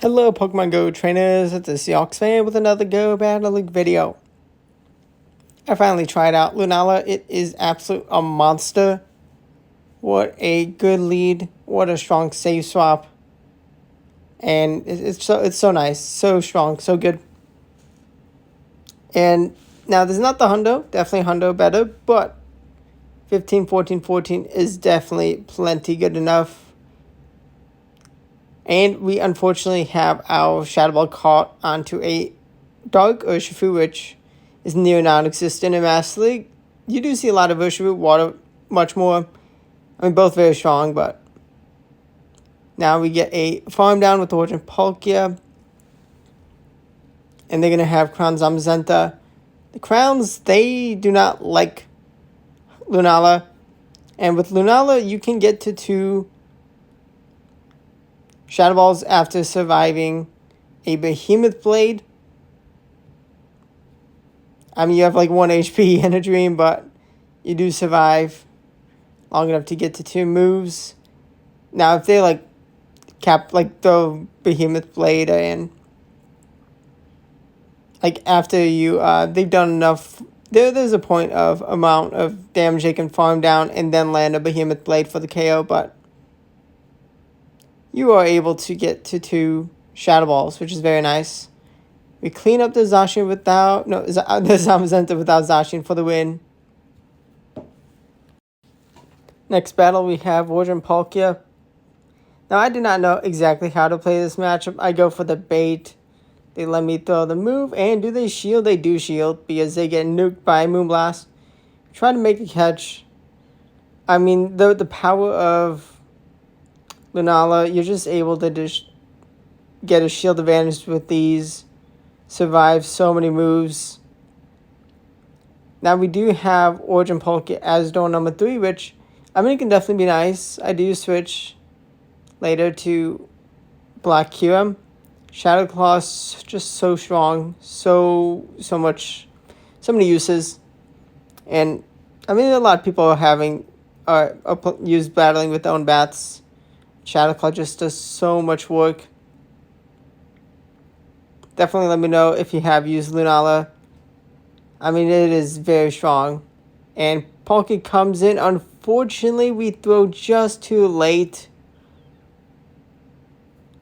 Hello Pokemon Go trainers, it's a Seahawks fan with another Go Battle League video. I finally tried out Lunala. It is absolute a monster. What a good lead, what a strong save swap. And it's so nice, so strong, so good. And now there's not the Hundo, definitely Hundo better, but 15, 14, 14 is definitely plenty good enough. And we unfortunately have our Shadow Ball caught onto a Dark Urshifu, which is near non-existent in Master League. You do see a lot of Urshifu, Water much more. I mean, both very strong, but now we get a farm down with the Origin Palkia. And they're going to have Crown Zamazenta. The Crowns, they do not like Lunala. And with Lunala, you can get to 2 Shadow Balls after surviving a Behemoth Blade. I mean, you have like 1 HP in a dream, but you do survive long enough to get to 2 moves. Now, if they like throw Behemoth Blade in, like after you, they've done enough. There's a point of amount of damage they can farm down and then land a Behemoth Blade for the KO, but you are able to get to 2 Shadow Balls, which is very nice. We clean up the Zacian without... No, the Zamazenta without Zacian for the win. Next battle, we have Origin Palkia. Now, I do not know exactly how to play this matchup. I go for the bait. They let me throw the move. And do they shield? They do shield because they get nuked by Moonblast. Try to make a catch. I mean, the power of Lunala, you're just able to just get a shield advantage with these. Survive so many moves. Now we do have Origin Palkia as door number 3, which I mean it can definitely be nice. I do switch later to Black QM. Shadow Claw's just so strong, so many uses, and I mean a lot of people are having use battling with their own bats. Shadow Claw just does so much work. Definitely let me know if you have used Lunala. I mean, it is very strong. And Palkia comes in. Unfortunately, we throw just too late.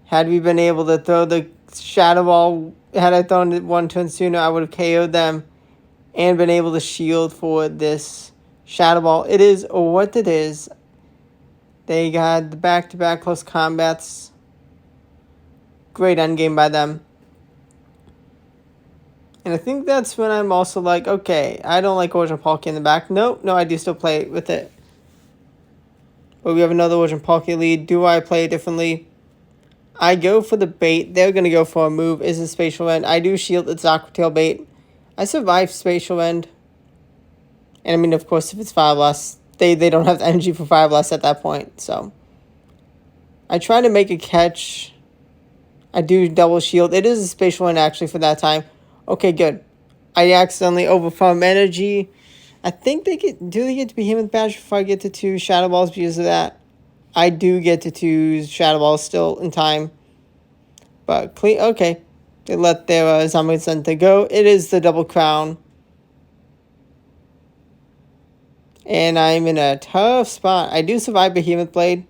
Had we been able to throw the Shadow Ball, had I thrown it 1 turn sooner, I would have KO'd them. And been able to shield for this Shadow Ball. It is what it is. They got the back-to-back close combats. Great endgame by them. And I think that's when I'm also like, okay, I don't like Origin Palkia in the back. No, I do still play with it. But we have another Origin Palkia lead. Do I play it differently? I go for the bait. They're going to go for a move. Is a Spatial End. I do shield its Aqua Tail bait. I survive Spatial End. And I mean, of course, if it's 5 less, they don't have the energy for 5 less at that point. So I try to make a catch. I do double shield. It is a Spatial End actually for that time. Okay, good. I accidentally overfarm energy. I think they get to Behemoth Badge before I get to 2 Shadow Balls because of that. I do get to 2 Shadow Balls still in time. But clean. Okay. They let their Zamazenta go. It is the double crown. And I'm in a tough spot. I do survive Behemoth Blade.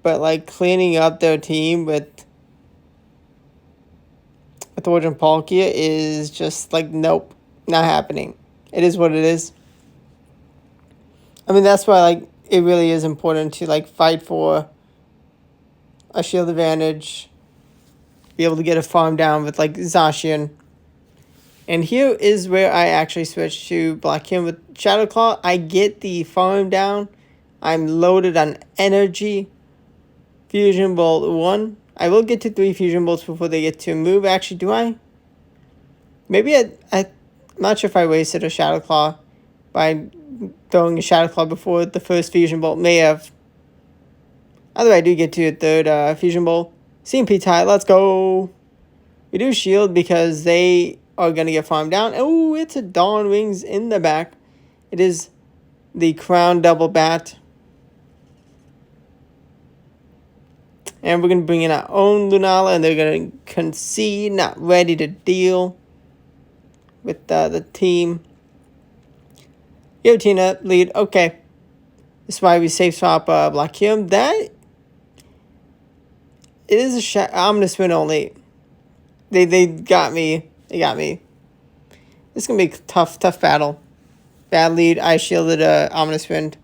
But like cleaning up their team with Origin Palkia is just like, nope, not happening. It is what it is. I mean, that's why like it really is important to like fight for a shield advantage, be able to get a farm down with like Zacian. And here is where I actually switch to Black Kim with Shadow Claw. I get the farm down. I'm loaded on energy. Fusion Bolt 1. I will get to 3 Fusion Bolts before they get to move. Actually, do I? Maybe I'm not sure if I wasted a Shadow Claw by throwing a Shadow Claw before the first Fusion Bolt. May have. Either way, I do get to a 3rd Fusion Bolt. CMP tie, let's go. We do shield because they are going to get farmed down. Oh, it's a Dawn Wings in the back. It is the Crown Double Bat. And we're going to bring in our own Lunala, and they're going to concede, not ready to deal with the team. Giratina, lead. Okay. That's why we safe swap Blackheim. That it is a ominous win only. They got me. They got me. This is going to be a tough battle. Bad lead. I shielded Ominous Wind.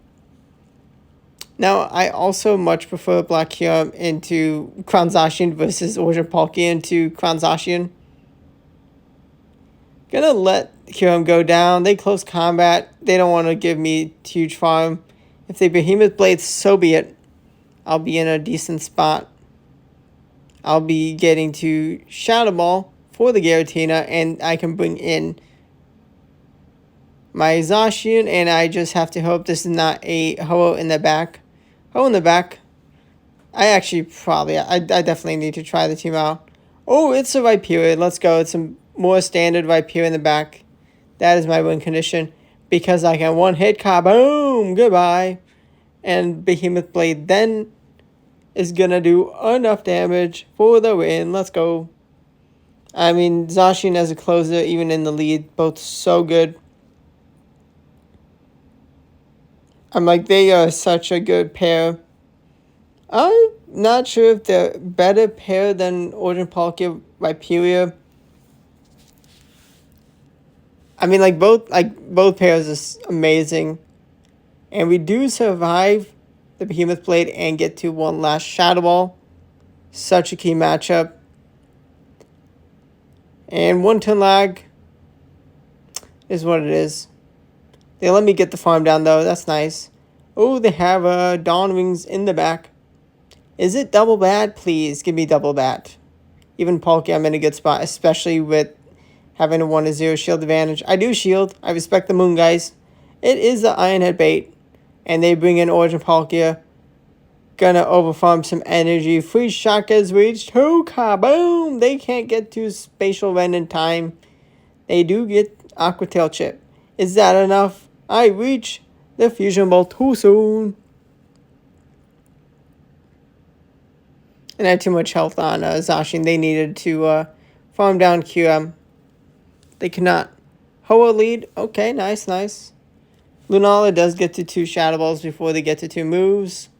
Now, I also much prefer Black Kyurem into Crown Zacian versus Origin Palkia into Crown Zacian. Gonna let Kyurem go down. They close combat. They don't want to give me huge farm. If they Behemoth Blade, so be it. I'll be in a decent spot. I'll be getting to Shadow Ball for the Giratina, and I can bring in my Zacian, and I just have to hope this is not a Ho in the back. Ho in the back. I definitely need to try the team out. Oh, it's a Viperia. Let's go. It's a more standard Viperia in the back. That is my win condition. Because I can one-hit kaboom. Goodbye. And Behemoth Blade then is going to do enough damage for the win. Let's go. I mean, Zacian as a closer, even in the lead, both so good. I'm like, they are such a good pair. I'm not sure if they're a better pair than Origin Palkia Viperia. I mean, both pairs is amazing. And we do survive the Behemoth Blade and get to one last Shadow Ball. Such a key matchup. And 1-turn lag is what it is. They let me get the farm down, though. That's nice. Oh, they have Dawn Wings in the back. Is it double bat? Please, give me double bat. Even Palkia, I'm in a good spot, especially with having a 1-0 shield advantage. I do shield. I respect the moon, guys. It is the Iron Head bait. And they bring in Origin Palkia. Gonna overfarm some energy. Free shock has reached. Oh, kaboom! They can't get to Spatial Rend in time. They do get Aqua Tail Chip. Is that enough? I reach the Fusion Ball too soon. And I had too much health on Zacian. They needed to farm down QM. They cannot. Hoa lead. Okay, nice. Lunala does get to 2 Shadow Balls before they get to 2 moves.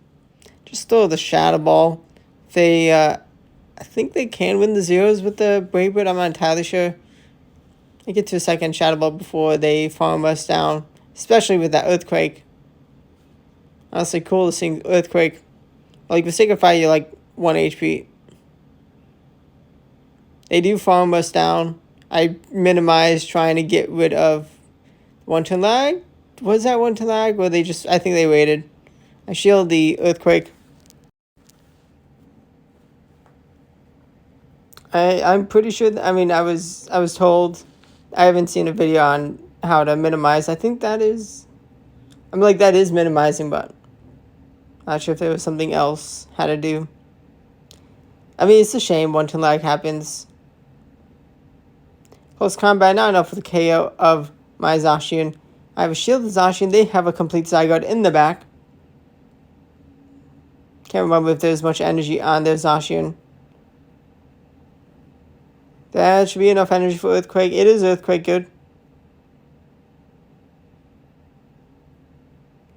Just throw the Shadow Ball. They, I think they can win the zeros with the Brave Bird. I'm not entirely sure. They get to a second Shadow Ball before they farm us down. Especially with that Earthquake. Honestly, cool to see Earthquake. Like, with Sacred Fire, you're like 1 HP. They do farm us down. I minimized trying to get rid of 1-turn lag. Was that 1-turn lag? Or they just, I think they waited. I shielded the Earthquake. I'm pretty sure, I mean, I was told, I haven't seen a video on how to minimize. I think that is, I'm like, that is minimizing, but not sure if there was something else how to do. I mean, it's a shame 1-turn lag happens. Close combat, not enough for the KO of my Zacian. I have a shielded Zacian. They have a complete Zygarde in the back. Can't remember if there's much energy on their Zacian. That should be enough energy for Earthquake. It is Earthquake good.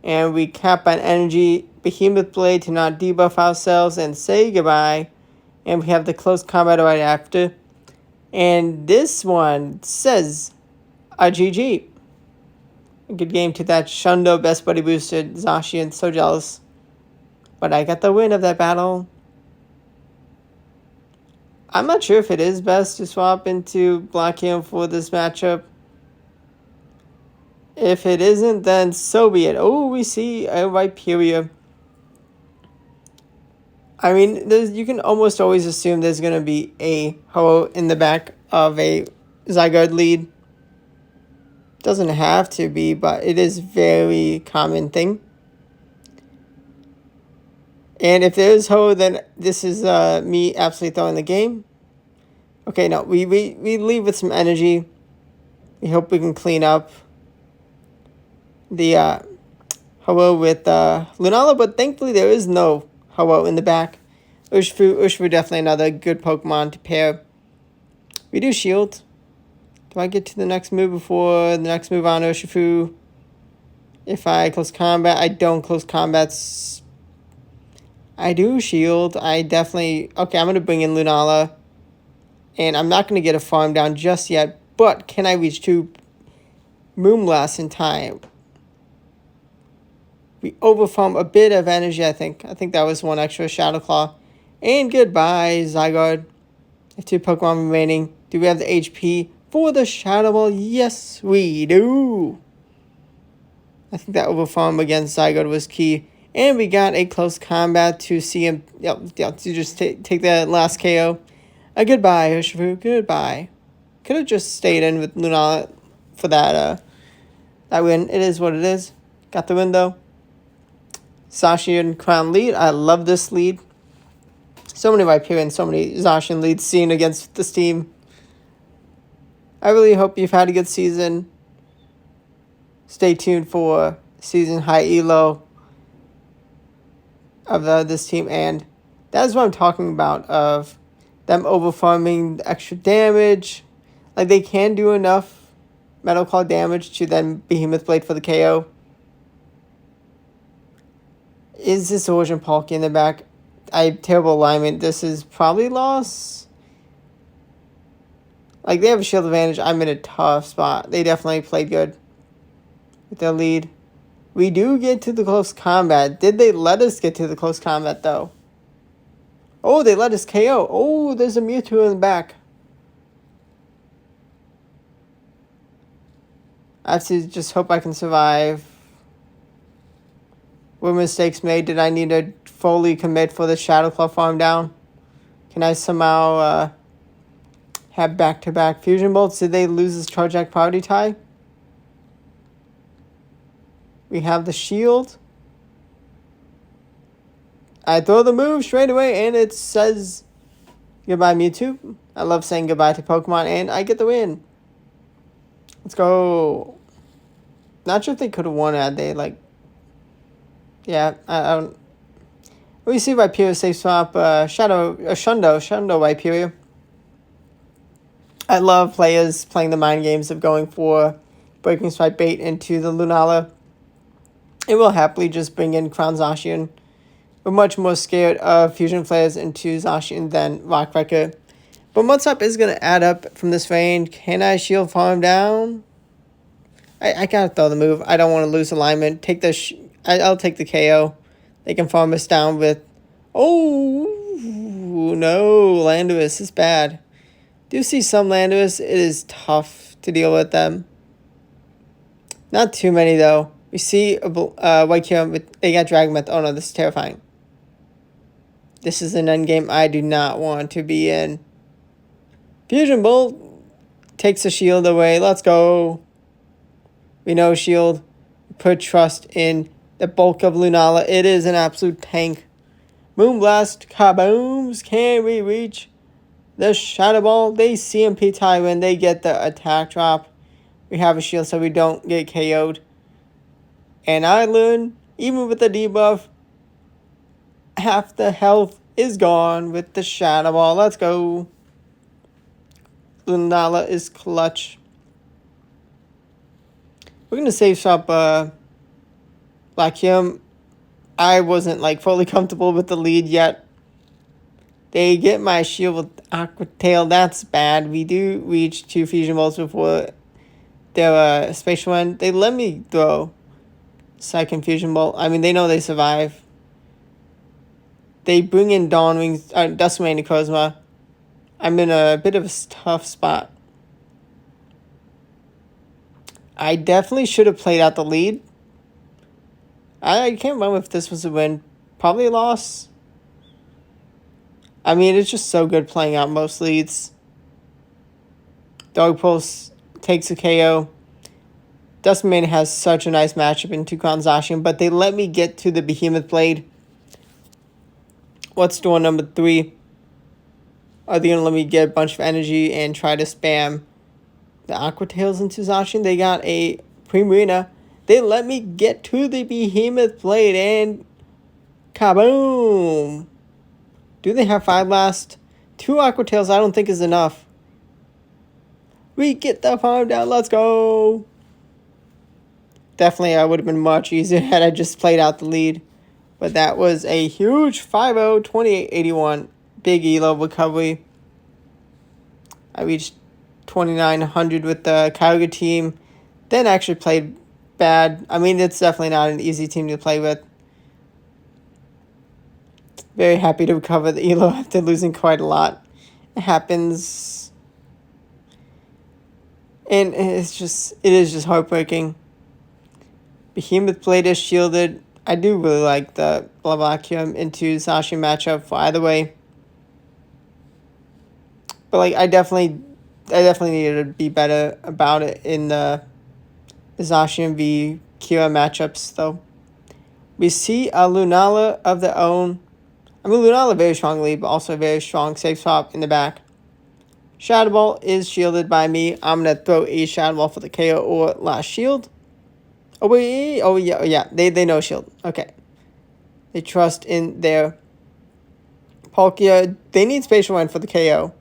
And we cap on energy. Behemoth Blade to not debuff ourselves and say goodbye. And we have the close combat right after. And this one says a GG. A good game to that Shundo Best Buddy boosted Zacian. So jealous. But I got the win of that battle. I'm not sure if it is best to swap into Black Kyurem for this matchup. If it isn't, then so be it. Oh, we see a Viperia. I mean, you can almost always assume there's going to be a Ho in the back of a Zygarde lead. Doesn't have to be, but it is very common thing. And if there is Ho, then this is me absolutely throwing the game. Okay, no, we leave with some energy. We hope we can clean up the Ho with Lunala, but thankfully there is no Ho in the back. Urshifu definitely another good Pokemon to pair. We do shield. Do I get to the next move before the next move on Urshifu? If I close combat, I don't close combats. I do shield. I definitely... Okay, I'm going to bring in Lunala. And I'm not going to get a farm down just yet. But can I reach 2 Moonblasts in time? We overfarm a bit of energy, I think. I think that was 1 extra Shadow Claw. And goodbye, Zygarde. I have 2 Pokemon remaining. Do we have the HP for the Shadow Ball? Yes, we do. I think that overfarm against Zygarde was key. And we got a close combat to see him, to just take that last KO. Goodbye, Urshifu. Goodbye. Could have just stayed in with Lunala for that win. It is what it is. Got the win, though. Zacian Crown lead. I love this lead. So many Rhyperior, so many Zacian leads seen against this team. I really hope you've had a good season. Stay tuned for season high elo of this team, and that's what I'm talking about, of them overfarming the extra damage. Like, they can do enough Metal Claw damage to then Behemoth Blade for the KO. Is this Origin Palkia in the back? I have terrible alignment. This is probably loss. Like, they have a shield advantage. I'm in a tough spot. They definitely played good with their lead. We do get to the close combat. Did they let us get to the close combat, though? Oh, they let us KO. Oh, there's a Mewtwo in the back. I have to just hope I can survive. Were mistakes made? Did I need to fully commit for the Shadow Claw farm down? Can I somehow have back-to-back Fusion Bolts? Did they lose this Charge Act priority tie? We have the shield. I throw the move straight away, and it says goodbye, Mewtwo. I love saying goodbye to Pokemon, and I get the win. Let's go. Not sure if they could have won had they, like... Yeah, I don't... We see Rhyperior safe swap, Shundo Rhyperior. I love players playing the mind games of going for Breaking Strike bait into the Lunala. It will happily just bring in Crown Zacian. We're much more scared of Fusion Flares into Zacian than Rock Wrecker. But what's up is going to add up from this range. Can I shield farm down? I gotta throw the move. I don't want to lose alignment. I'll take the KO. They can farm us down with... Oh, no. Landorus is bad. Do you see some Landorus? It is tough to deal with them. Not too many, though. We see White Kyurem, but they got Dragonmouth. Oh, no, this is terrifying. This is an endgame I do not want to be in. Fusion Bolt takes the shield away. Let's go. We know shield. Put trust in the bulk of Lunala. It is an absolute tank. Moonblast, kabooms. Can we reach the Shadow Ball? They CMP tie when they get the attack drop. We have a shield so we don't get KO'd. And I learn, even with the debuff, half the health is gone with the Shadow Ball. Let's go. Lunala is clutch. We're going to save swap Black Kyurem. I wasn't like fully comfortable with the lead yet. They get my shield with Aqua Tail. That's bad. We do reach 2 Fusion Bolts before their spatial end. They let me throw second Fusion Bolt. I mean, they know they survive. They bring in Dawn Wings, Duskmane and Necrozma. I'm in a bit of a tough spot. I definitely should have played out the lead. I can't remember if this was a win. Probably a loss. I mean, it's just so good playing out most leads. Dog Pulse takes a KO. Duskmane has such a nice matchup into Crown Zacian, but they let me get to the Behemoth Blade. What's door number 3? Are they going to let me get a bunch of energy and try to spam the Aqua Tails into Zacian? They got a Primarina. They let me get to the Behemoth Blade and kaboom! Do they have 5 Blast? 2 Aqua Tails I don't think is enough. We get the farm down. Let's go. Definitely, I would have been much easier had I just played out the lead. But that was a huge 5-0, 28-81 big elo recovery. I reached 2,900 with the Kyogre team. Then actually played bad. I mean, it's definitely not an easy team to play with. Very happy to recover the elo after losing quite a lot. It happens. And it is just heartbreaking. Behemoth Blade is shielded. I do really like the Blaziken into Zacian matchup for either way. But like I definitely needed to be better about it in the Zacian v Kira matchups though. We see a Lunala of their own. I mean Lunala very strong lead, but also a very strong safe swap in the back. Shadow Ball is shielded by me. I'm gonna throw a Shadow Ball for the KO or last shield. Oh wait, oh yeah, they know shield. Okay. They trust in their Palkia. They need Spatial Wind for the KO.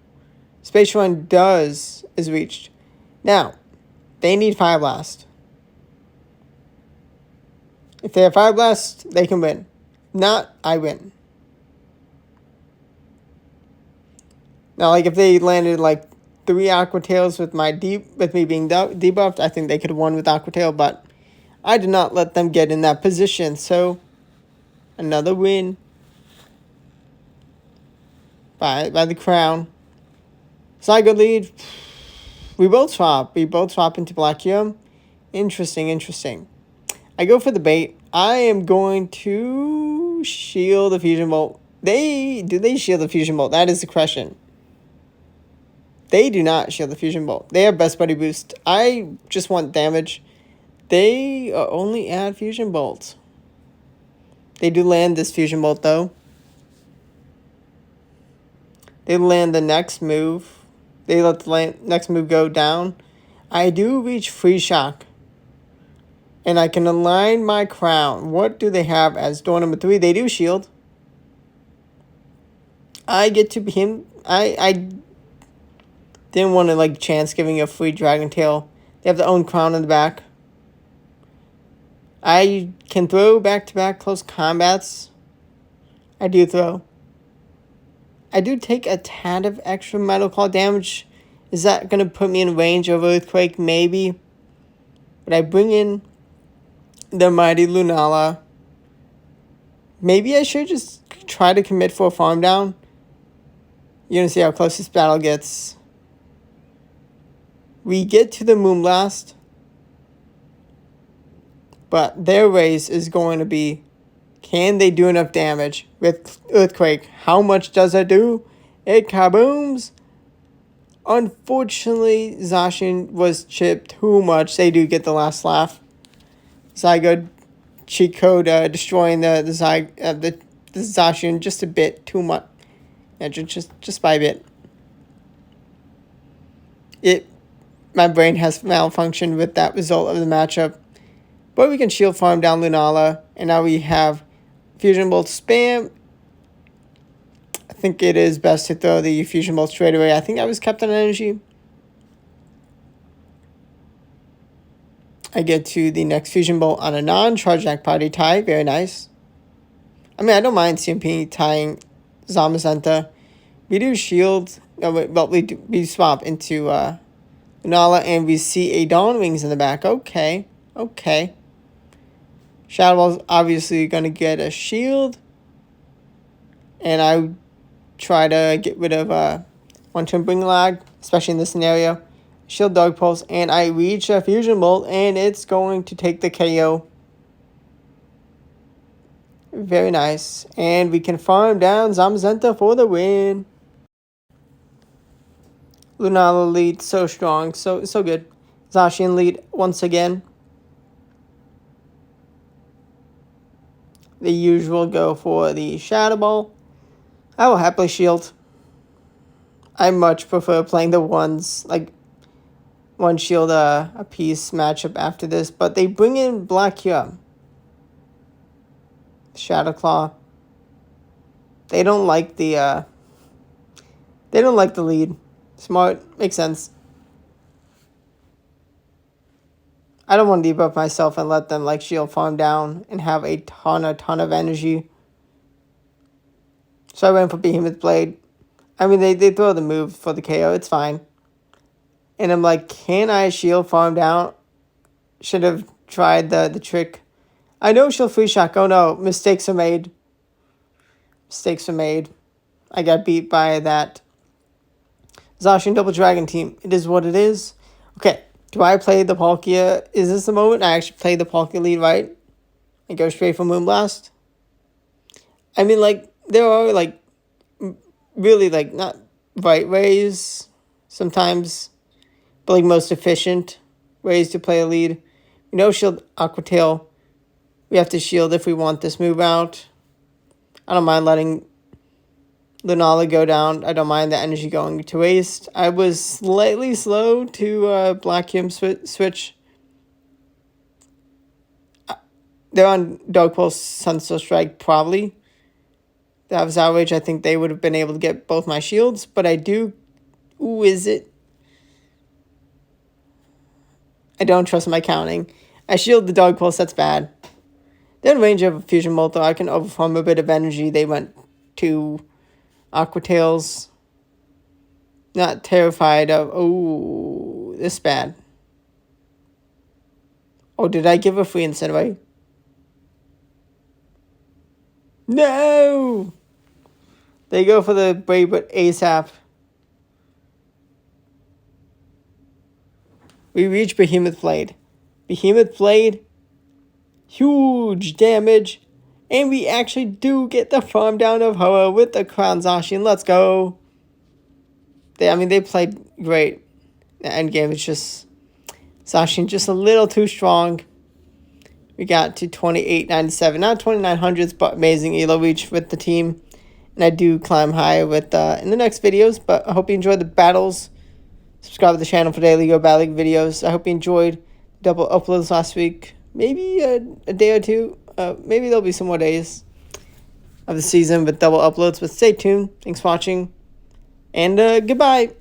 Spatial Wind is reached. Now, they need Fire Blast. If they have Fire Blast, they can win. Not, I win. Now, like if they landed like 3 Aqua Tails with me being debuffed, I think they could have won with Aqua Tail, but I did not let them get in that position. So, another win by the crown. Zygo lead. We both swap into Blaziken. Interesting. I go for the bait. I am going to shield the Fusion Bolt. Do they shield the Fusion Bolt? That is the question. They do not shield the Fusion Bolt. They have Best Buddy boost. I just want damage. They only add Fusion Bolts. They do land this Fusion Bolt though. They land the next move. They let the next move go down. I do reach Free Shock. And I can align my crown. What do they have as door number 3? They do shield. I get to be him. I didn't want to like chance giving a free Dragon Tail. They have their own crown in the back. I can throw back-to-back close combats. I do throw. I do take a tad of extra Metal Claw damage. Is that going to put me in range of Earthquake? Maybe. But I bring in the mighty Lunala. Maybe I should just try to commit for a farm down. You're going to see how close this battle gets. We get to the Moonblast. But their race is going to be, can they do enough damage with Earthquake? How much does it do? It kabooms. Unfortunately, Zacian was chipped too much. They do get the last laugh. Zygo cheat code destroying the Zacian just a bit too much. Yeah, just by a bit. My brain has malfunctioned with that result of the matchup. But we can shield farm down Lunala. And now we have Fusion Bolt spam. I think it is best to throw the Fusion Bolt straight away. I think I was kept on energy. I get to the next Fusion Bolt on a non-Charge Attack Party tie. Very nice. I mean, I don't mind CMP tying Zamazenta. We do shield. Well, we swap into Lunala and we see a Dawn Wings in the back. Okay. Shadow Ball's obviously going to get a shield. And I try to get rid of one-turn Bring Lag, especially in this scenario. Shield Dog Pulse, and I reach a Fusion Bolt, and it's going to take the KO. Very nice. And we can farm down Zamazenta for the win. Lunala lead, so strong, so good. Zacian lead once again. The usual go for the Shadow Ball. I will happily shield. I much prefer playing the ones, like one shield a piece matchup after this, but they bring in Blaziken. Shadow Claw. They don't like the lead. Smart. Makes sense. I don't want to debuff myself and let them like shield farm down and have a ton of energy. So I went for Behemoth Blade. I mean, they throw the move for the KO. It's fine. And I'm like, can I shield farm down? Should have tried the trick. I know she'll free shock. Oh no, mistakes are made. Mistakes are made. I got beat by that Zacian Double Dragon team. It is what it is. Okay, do I play the Palkia? Is this the moment I actually play the Palkia lead right? And go straight for Moonblast? I mean, like, there are, like, really, like, not right ways sometimes, but, like, most efficient ways to play a lead. We know Shield Aqua Tail. We have to shield if we want this move out. I don't mind letting Lunala go down. I don't mind the energy going to waste. I was slightly slow to Black Him switch. They're on Dark Pulse, Sunstone Strike, probably. That was outrage. I think they would have been able to get both my shields, but I do... Ooh, is it? I don't trust my counting. I shield the Dark Pulse, that's bad. They're in range of a Fusion Molto. I can overform a bit of energy. They went to Aqua Tails. Not terrified of... Oh, this bad. Oh, did I give a free Incinerate? No! They go for the Brave but ASAP. We reach Behemoth Blade. Behemoth Blade. Huge damage. And we actually do get the farm down of Hoa with the Crown Zacian. Let's go. They played great. The endgame is just... Zacian just a little too strong. We got to 2897. Not 2900s, but amazing elo reach with the team. And I do climb higher with in the next videos. But I hope you enjoyed the battles. Subscribe to the channel for daily Go Battle League videos. I hope you enjoyed double uploads last week. Maybe a day or two. Maybe there'll be some more days of the season with double uploads. But stay tuned. Thanks for watching. And goodbye.